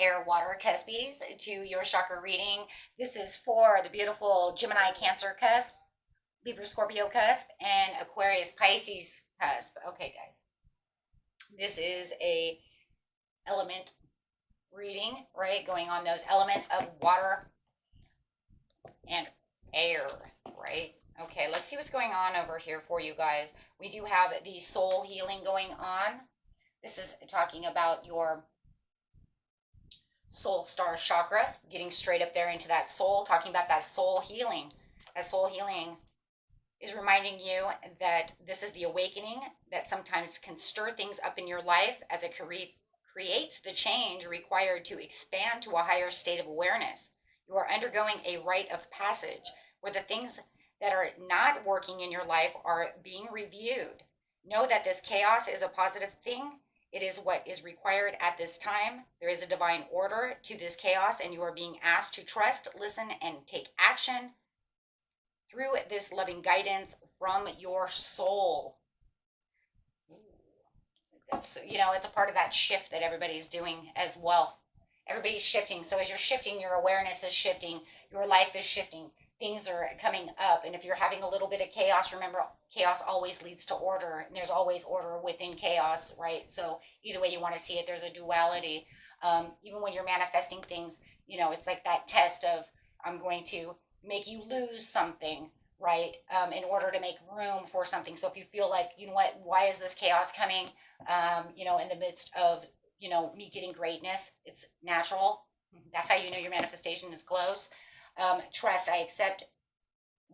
air water cuspies to your chakra reading. This is for the beautiful Gemini Cancer cusp, Libra Scorpio cusp, and Aquarius Pisces cusp. Okay, guys, this is a element reading, right? Going on those elements of water and air, right? Okay, let's see what's going on over here for you guys. We do have the soul healing going on. This is talking about your soul star chakra, getting straight up there into that soul, talking about that soul healing. That soul healing is reminding you that this is the awakening that sometimes can stir things up in your life as it creates the change required to expand to a higher state of awareness. You are undergoing a rite of passage where the things that are not working in your life are being reviewed. Know that this chaos is a positive thing. It is what is required at this time. There is a divine order to this chaos, and you are being asked to trust, listen, and take action through this loving guidance from your soul. That's, it's a part of that shift that everybody's doing as well. Everybody's shifting. So as you're shifting, your awareness is shifting, your life is shifting, things are coming up. And if you're having a little bit of chaos, remember, chaos always leads to order, and there's always order within chaos, right? So either way you want to see it, there's a duality. Even when you're manifesting things, it's like that test of, I'm going to make you lose something, right? In order to make room for something. So if you feel like, you know what, why is this chaos coming? In the midst of, me getting greatness, it's natural. That's how you know your manifestation is close. Trust, I accept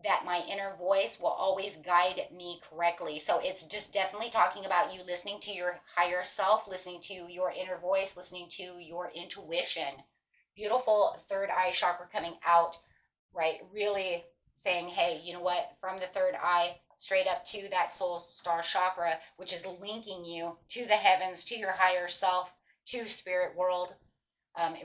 that my inner voice will always guide me correctly. So it's just definitely talking about you listening to your higher self, listening to your inner voice, listening to your intuition. Beautiful third eye chakra coming out, right? Really saying, hey, you know what, from the third eye straight up to that soul star chakra, which is linking you to the heavens, to your higher self, to spirit world,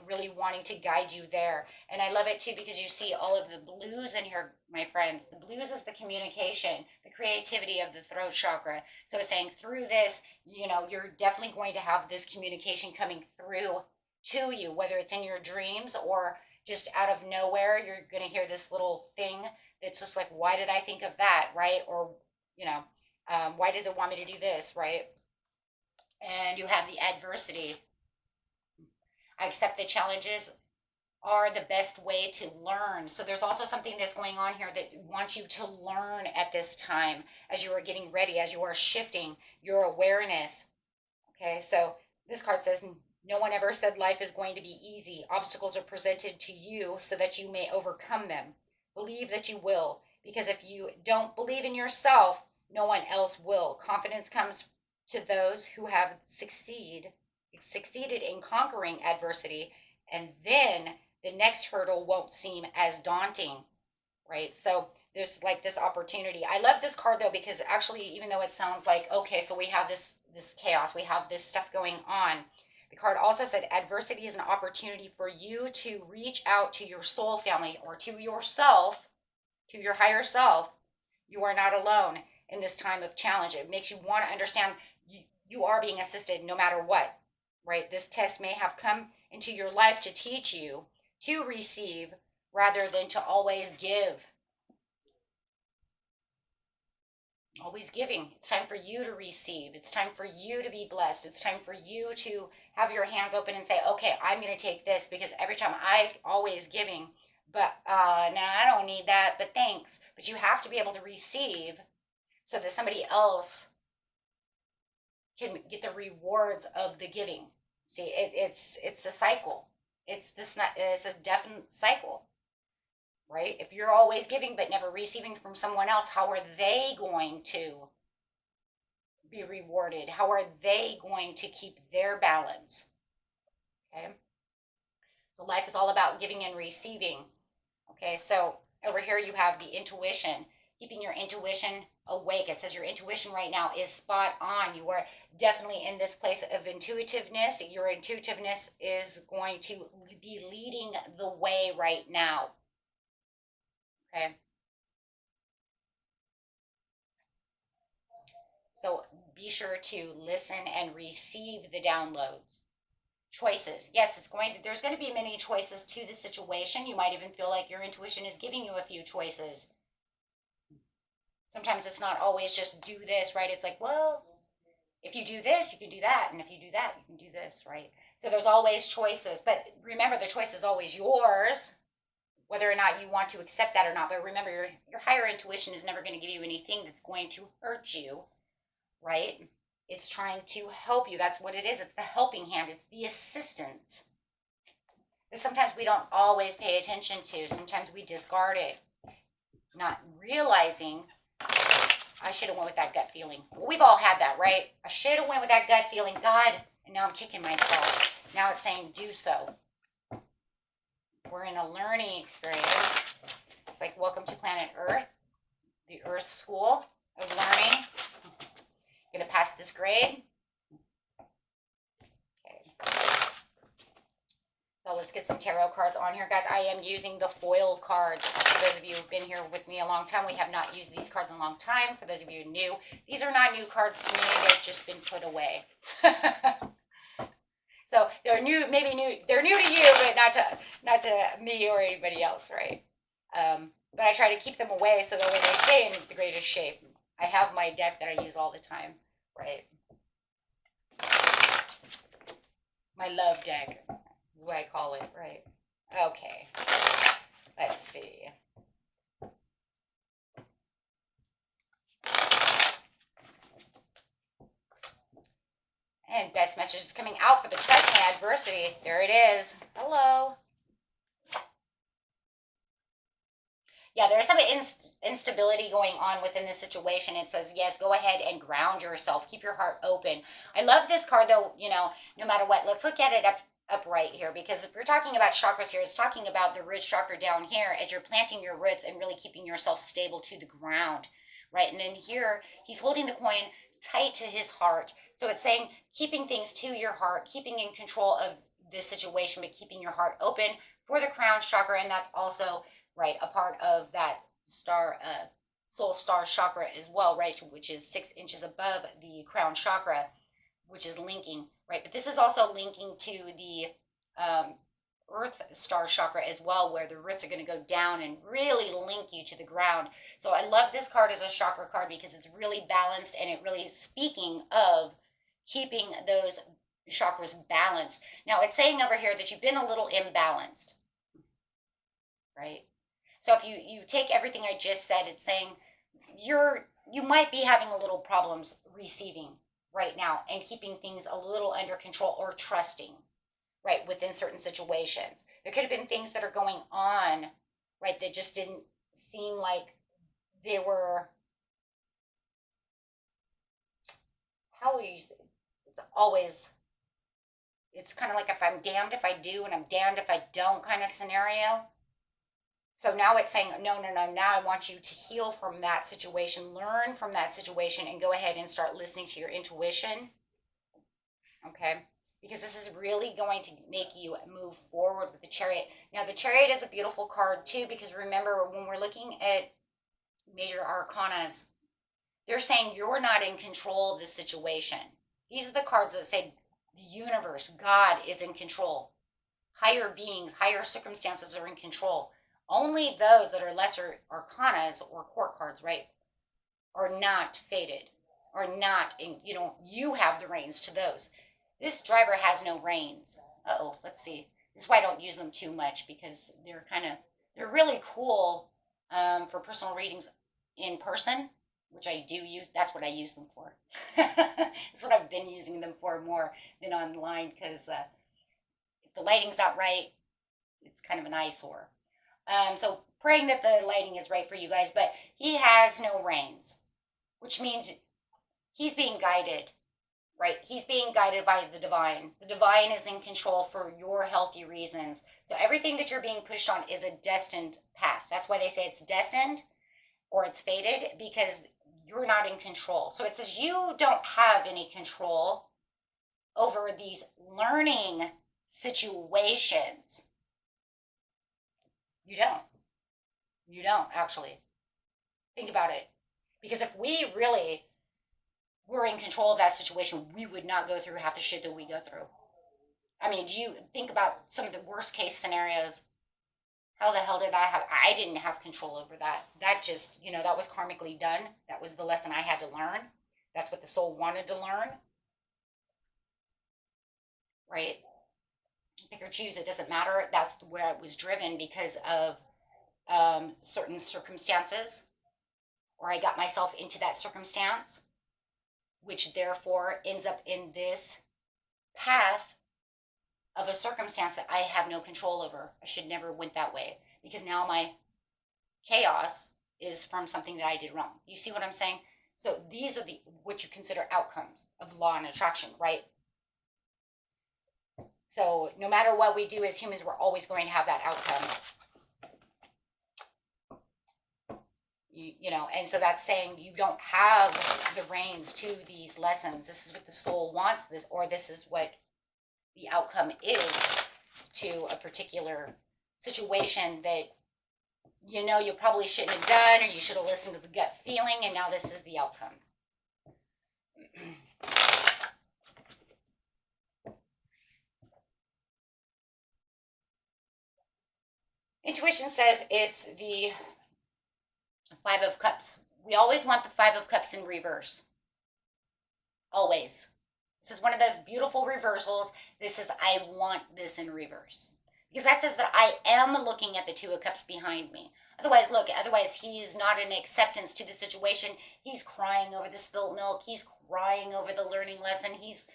really wanting to guide you there. And I love it too because you see all of the blues in here, my friends. The blues is the communication, the creativity of the throat chakra. So it's saying through this, you're definitely going to have this communication coming through to you, whether it's in your dreams or just out of nowhere. You're going to hear this little thing that's just like, why did I think of that, right? Or, why does it want me to do this, right? And you have the adversity. I accept the challenges are the best way to learn. So there's also something that's going on here that wants you to learn at this time as you are getting ready, as you are shifting your awareness. Okay, so this card says, no one ever said life is going to be easy. Obstacles are presented to you so that you may overcome them. Believe that you will, because if you don't believe in yourself, no one else will. Confidence comes to those who have succeeded in conquering adversity, and then the next hurdle won't seem as daunting, right? So there's like this opportunity. I love this card though, because actually, even though it sounds like, okay, so we have this chaos, we have this stuff going on, the card also said adversity is an opportunity for you to reach out to your soul family or to yourself, to your higher self. You are not alone in this time of challenge. It makes you want to understand you are being assisted no matter what, right? This test may have come into your life to teach you to receive rather than to always give. Always giving. It's time for you to receive. It's time for you to be blessed. It's time for you to have your hands open and say, okay, I'm going to take this because every time I always giving, but no, I don't need that, but thanks. But you have to be able to receive so that somebody else can get the rewards of the giving. See, it's a cycle. It's a definite cycle, right? If you're always giving but never receiving from someone else, how are they going to be rewarded? How are they going to keep their balance? Okay. So life is all about giving and receiving. Okay. So over here you have the intuition, keeping your intuition awake. It says your intuition right now is spot on. You are definitely in this place of intuitiveness. Your intuitiveness is going to be leading the way right now. Okay. So be sure to listen and receive the downloads. Choices. Yes, there's going to be many choices to the situation. You might even feel like your intuition is giving you a few choices. Sometimes it's not always just do this, right? It's like, well, if you do this, you can do that. And if you do that, you can do this, right? So there's always choices. But remember, the choice is always yours, whether or not you want to accept that or not. But remember, your higher intuition is never going to give you anything that's going to hurt you, right? It's trying to help you. That's what it is. It's the helping hand. It's the assistance that sometimes we don't always pay attention to. Sometimes we discard it, not realizing I should have went with that gut feeling. We've all had that, right? I should have went with that gut feeling, God, and now I'm kicking myself. Now it's saying do so. We're in a learning experience. It's like welcome to planet Earth, the Earth School of Learning. Gonna pass this grade. Okay. So let's get some tarot cards on here, guys. I am using the foil cards. For those of you who've been here with me a long time, we have not used these cards in a long time. For those of you new, these are not new cards to me. They've just been put away. So they're new, maybe new. They're new to you, but not to me or anybody else, right? But I try to keep them away so that way they stay in the greatest shape. I have my deck that I use all the time, right? My love deck is what I call it, right? Okay, let's see. And best message is coming out for the trust and adversity. There it is. Hello. Yeah, there's some instability going on within the situation. It says, yes, go ahead and ground yourself. Keep your heart open. I love this card, though, no matter what. Let's look at it upright here, because if we're talking about chakras here, it's talking about the root chakra down here as you're planting your roots and really keeping yourself stable to the ground, right? And then here, he's holding the coin tight to his heart. So it's saying keeping things to your heart, keeping in control of this situation, but keeping your heart open for the crown chakra. And that's also, right, a part of that soul star chakra as well, right, which is 6 inches above the crown chakra, which is linking, right? But this is also linking to the earth star chakra as well, where the roots are going to go down and really link you to the ground. So I love this card as a chakra card because it's really balanced, and it really is speaking of keeping those chakras balanced. Now it's saying over here that you've been a little imbalanced, right? So if you take everything I just said, it's saying you might be having a little problems receiving right now and keeping things a little under control or trusting, right, within certain situations. There could have been things that are going on, right, that just didn't seem like they were, how would you say, it's kind of like if I'm damned if I do and I'm damned if I don't kind of scenario. So now it's saying, no, now I want you to heal from that situation, learn from that situation, and go ahead and start listening to your intuition, okay? Because this is really going to make you move forward with the Chariot. Now, the Chariot is a beautiful card, too, because remember, when we're looking at major arcanas, they're saying you're not in control of the situation. These are the cards that say the universe, God is in control. Higher beings, higher circumstances are in control. Only those that are lesser arcanas or court cards, right, are not fated, are not in, you have the reins to those. This driver has no reins. Let's see. This is why I don't use them too much, because they're really cool for personal readings in person, which I do use. That's what I use them for. That's what I've been using them for more than online, because if the lighting's not right, it's kind of an eyesore. So praying that the lighting is right for you guys, but he has no reins, which means he's being guided, right? He's being guided by the divine. The divine is in control for your healthy reasons. So everything that you're being pushed on is a destined path. That's why they say it's destined or it's fated, because you're not in control. So it says you don't have any control over these learning situations. You don't actually. Think about it. Because if we really were in control of that situation, we would not go through half the shit that we go through. I mean, do you think about some of the worst case scenarios? How the hell did I have? I didn't have control over that. That just, that was karmically done. That was the lesson I had to learn. That's what the soul wanted to learn, right? Pick or choose. It doesn't matter. That's where I was driven because of certain circumstances, or I got myself into that circumstance, which therefore ends up in this path of a circumstance that I have no control over. I should never went that way because now my chaos is from something that I did wrong. You see what I'm saying? So these are what you consider outcomes of law and attraction, right? So no matter what we do as humans, we're always going to have that outcome. And so that's saying you don't have the reins to these lessons. This is what the soul wants, or this is what the outcome is to a particular situation that you probably shouldn't have done, or you should have listened to the gut feeling, and now this is the outcome. Intuition says it's the Five of Cups. We always want the Five of Cups in reverse. Always. This is one of those beautiful reversals. This is, I want this in reverse. Because that says that I am looking at the Two of Cups behind me. Otherwise he's not in acceptance to the situation. He's crying over the spilt milk. He's crying over the learning lesson. He's,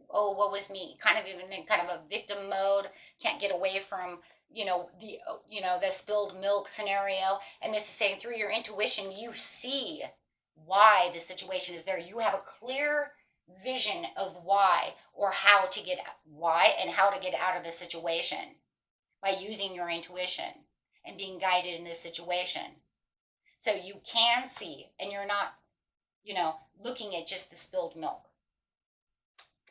oh, what was me? Kind of even in kind of a victim mode. Can't get away from, the spilled milk scenario. And this is saying through your intuition, you see why the situation is there. You have a clear vision of why, or how to get out of the situation by using your intuition and being guided in this situation. So you can see, and you're not, looking at just the spilled milk.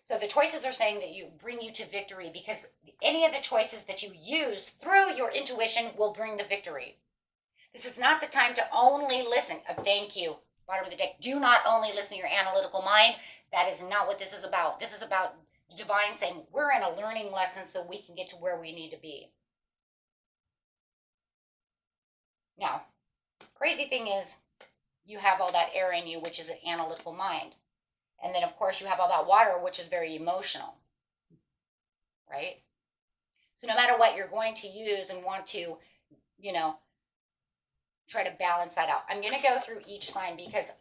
So the choices are saying that you bring you to victory, because any of the choices that you use through your intuition will bring the victory. This is not the time to only listen. Thank you. Bottom of the deck. Do not only listen to your analytical mind. That is not what this is about. This is about divine saying we're in a learning lesson so we can get to where we need to be. Now, crazy thing is you have all that air in you, which is an analytical mind. And then, of course, you have all that water, which is very emotional, right? So no matter what, you're going to use and want to, try to balance that out. I'm going to go through each sign because,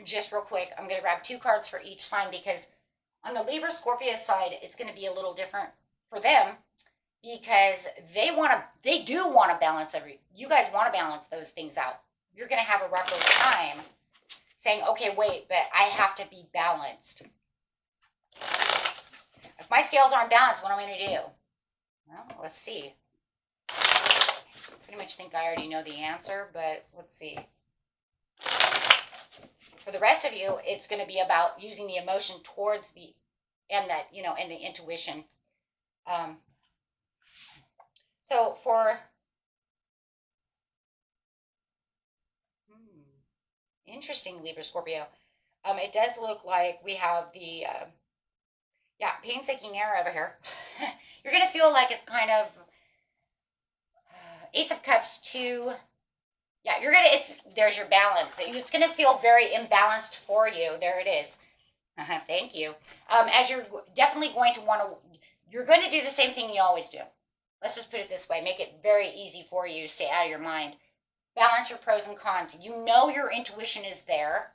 just real quick, I'm going to grab 2 cards for each sign, because on the Libra Scorpio side, it's going to be a little different for them, because they do want to balance you guys want to balance those things out. You're going to have a rougher time saying, okay, wait, but I have to be balanced. If my scales aren't balanced, what am I going to do? Well, let's see. Pretty much think I already know the answer, but let's see. For the rest of you, it's going to be about using the emotion towards and the intuition. So for interesting, Libra Scorpio, it does look like we have the painstaking air over here. You're going to feel like it's kind of Ace of Cups to, there's your balance. It's going to feel very imbalanced for you. There it is. Thank you. As you're definitely going to you're going to do the same thing you always do. Let's just put it this way. Make it very easy for you. Stay out of your mind. Balance your pros and cons. You know your intuition is there.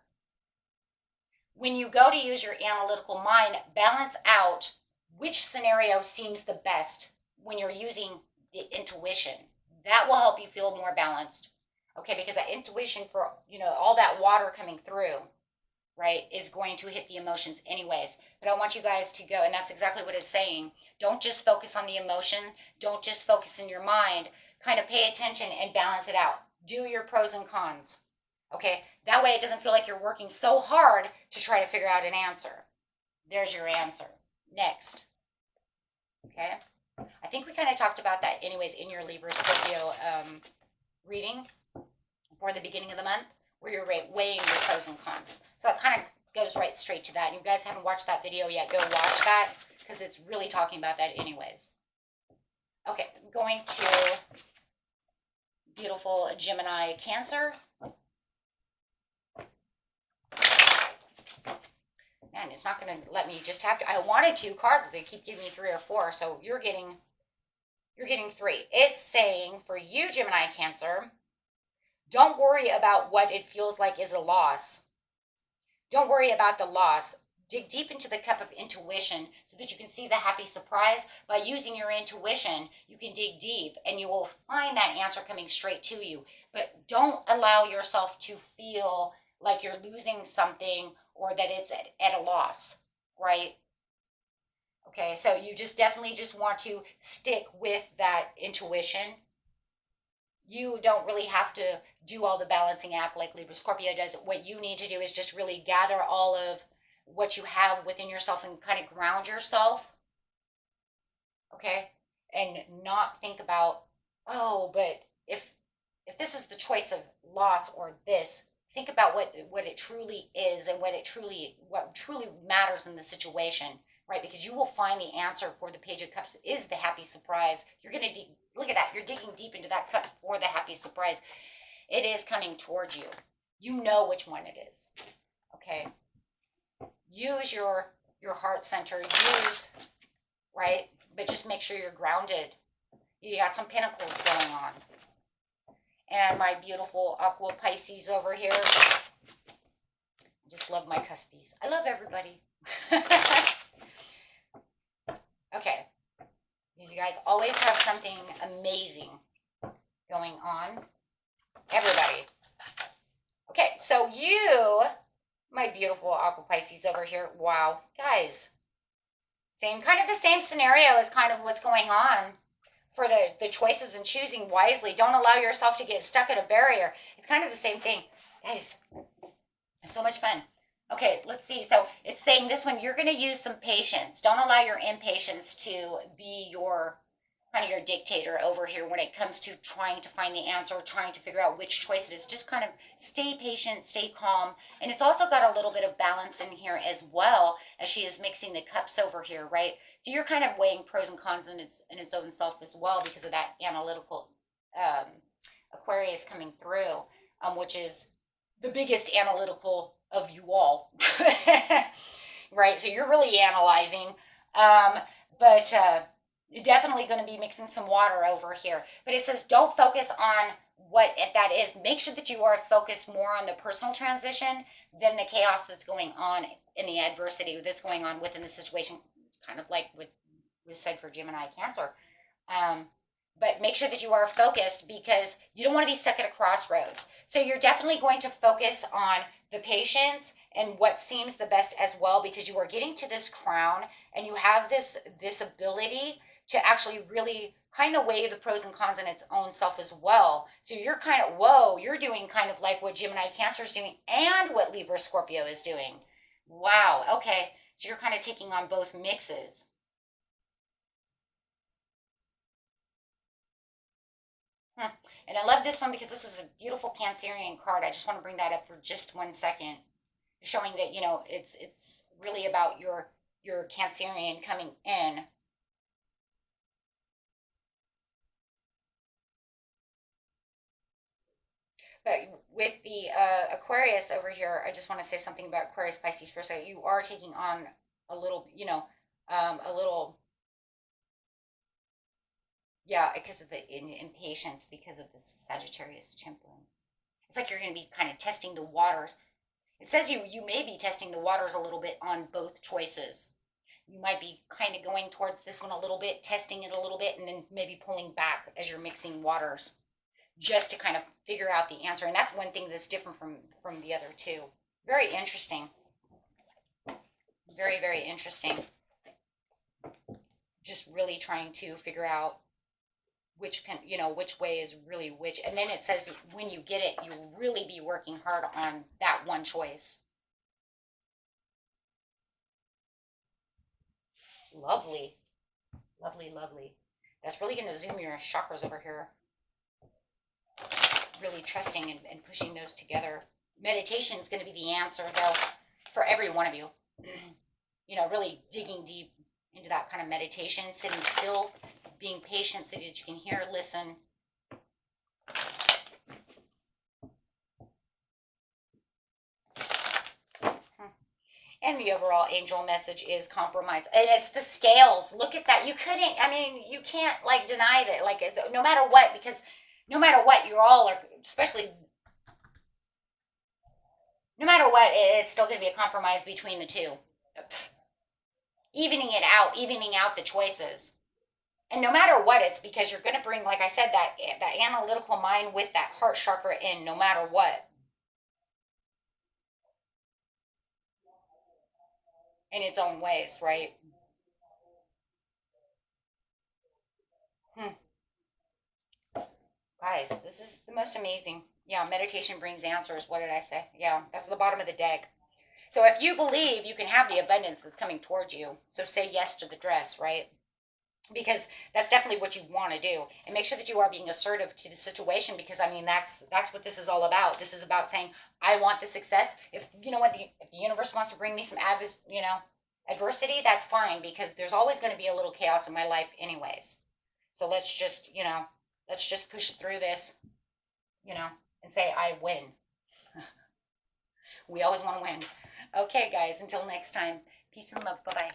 When you go to use your analytical mind, balance out which scenario seems the best when you're using the intuition. That will help you feel more balanced. Okay, because that intuition for, all that water coming through, right, is going to hit the emotions anyways. But I want you guys to go, and that's exactly what it's saying. Don't just focus on the emotion. Don't just focus in your mind. Kind of pay attention and balance it out. Do your pros and cons. Okay, that way it doesn't feel like you're working so hard to try to figure out an answer. There's your answer. Next. Okay, I think we kind of talked about that anyways in your Libra Scorpio reading for the beginning of the month, where you're weighing your pros and cons. So it kind of goes right straight to that. And if you guys haven't watched that video yet, go watch that, because it's really talking about that anyways. Okay, going to beautiful Gemini Cancer. Man, it's not going to let me just have to. I wanted 2 cards. They keep giving me 3 or 4. So you're getting 3. It's saying for you, Gemini Cancer, don't worry about what it feels like is a loss. Don't worry about the loss. Dig deep into the cup of intuition so that you can see the happy surprise. By using your intuition, you can dig deep and you will find that answer coming straight to you. But don't allow yourself to feel like you're losing something or that it's at a loss, right? Okay, so you just definitely just want to stick with that intuition. You don't really have to do all the balancing act like Libra Scorpio does. What you need to do is just really gather all of what you have within yourself and kind of ground yourself. Okay? And not think about, oh, but if this is the choice of loss or this, think about what it truly is and what truly matters in the situation, right? Because you will find the answer for the Page of Cups is the happy surprise. You're going to look at that. You're digging deep into that cup for the happy surprise. It is coming towards you. You know which one it is. Okay? Use your heart center. Use, right? But just make sure you're grounded. You got some pentacles going on. And my beautiful Aqua Pisces over here. I just love my cuspies. I love everybody. Okay. You guys always have something amazing going on. Everybody. Okay, so you, my beautiful Aqua Pisces over here. Wow. Guys, kind of the same scenario as kind of what's going on for the choices and choosing wisely. Don't allow yourself to get stuck at a barrier. It's kind of the same thing. Guys, it's so much fun. Okay, let's see. So it's saying this one, you're going to use some patience. Don't allow your impatience to be your kind of your dictator over here when it comes to trying to find the answer, trying to figure out which choice it is. Just kind of stay patient, stay calm. And it's also got a little bit of balance in here as well as she is mixing the cups over here, right? So you're kind of weighing pros and cons in its own self as well because of that analytical Aquarius coming through, which is the biggest analytical of you all, right? So you're really analyzing, but you're definitely going to be mixing some water over here. But it says don't focus on what that is. Make sure that you are focused more on the personal transition than the chaos that's going on in the adversity that's going on within the situation, kind of like what was said for Gemini Cancer. But make sure that you are focused because you don't want to be stuck at a crossroads. So you're definitely going to focus on the patience and what seems the best as well, because you are getting to this crown and you have this ability to actually really kind of weigh the pros and cons in its own self as well. So you're kind of, you're doing kind of like what Gemini Cancer is doing and what Libra Scorpio is doing. Wow. Okay. So you're kind of taking on both mixes. And I love this one because this is a beautiful Cancerian card. I just want to bring that up for just 1 second, showing that, you know, it's really about your Cancerian coming in. But with the Aquarius over here, I just want to say something about Aquarius Pisces for a second. You are taking on a little, you know, a little, yeah, because of the impatience, because of the Sagittarius temperament. It's like you're going to be kind of testing the waters. It says you may be testing the waters a little bit on both choices. You might be kind of going towards this one a little bit, testing it a little bit, and then maybe pulling back as you're mixing waters, just to kind of figure out the answer. And that's one thing that's different from the other two. Very interesting. Very, very interesting. Just really trying to figure out which way is really which. And then it says when you get it, you really be working hard on that one choice. Lovely. Lovely, lovely. That's really going to zoom your chakras over here. Really trusting and pushing those together. Meditation is going to be the answer, though, for every one of you. You know, really digging deep into that kind of meditation, sitting still, being patient so that you can hear, listen. And the overall angel message is compromise. And it's the scales. Look at that. You couldn't, I mean, you can't like deny that. Like, it's, no matter what, because no matter what, you're all, are, especially, no matter what, it's still going to be a compromise between the two. Evening it out, evening out the choices. And no matter what, it's because you're going to bring, like I said, that analytical mind with that heart chakra in, no matter what. In its own ways, right? Hmm. Guys, this is the most amazing. Yeah, meditation brings answers. What did I say? Yeah, that's the bottom of the deck. So if you believe, you can have the abundance that's coming towards you. So say yes to the dress, right? Because that's definitely what you want to do, and make sure that you are being assertive to the situation, because I mean that's what this is all about. This is about saying, I want the success. If you know what, if the universe wants to bring me some adversity, that's fine, because there's always going to be a little chaos in my life anyways. So let's just push through this, you know and say I win. We always want to win. Okay, guys, until next time, peace and love. Bye bye.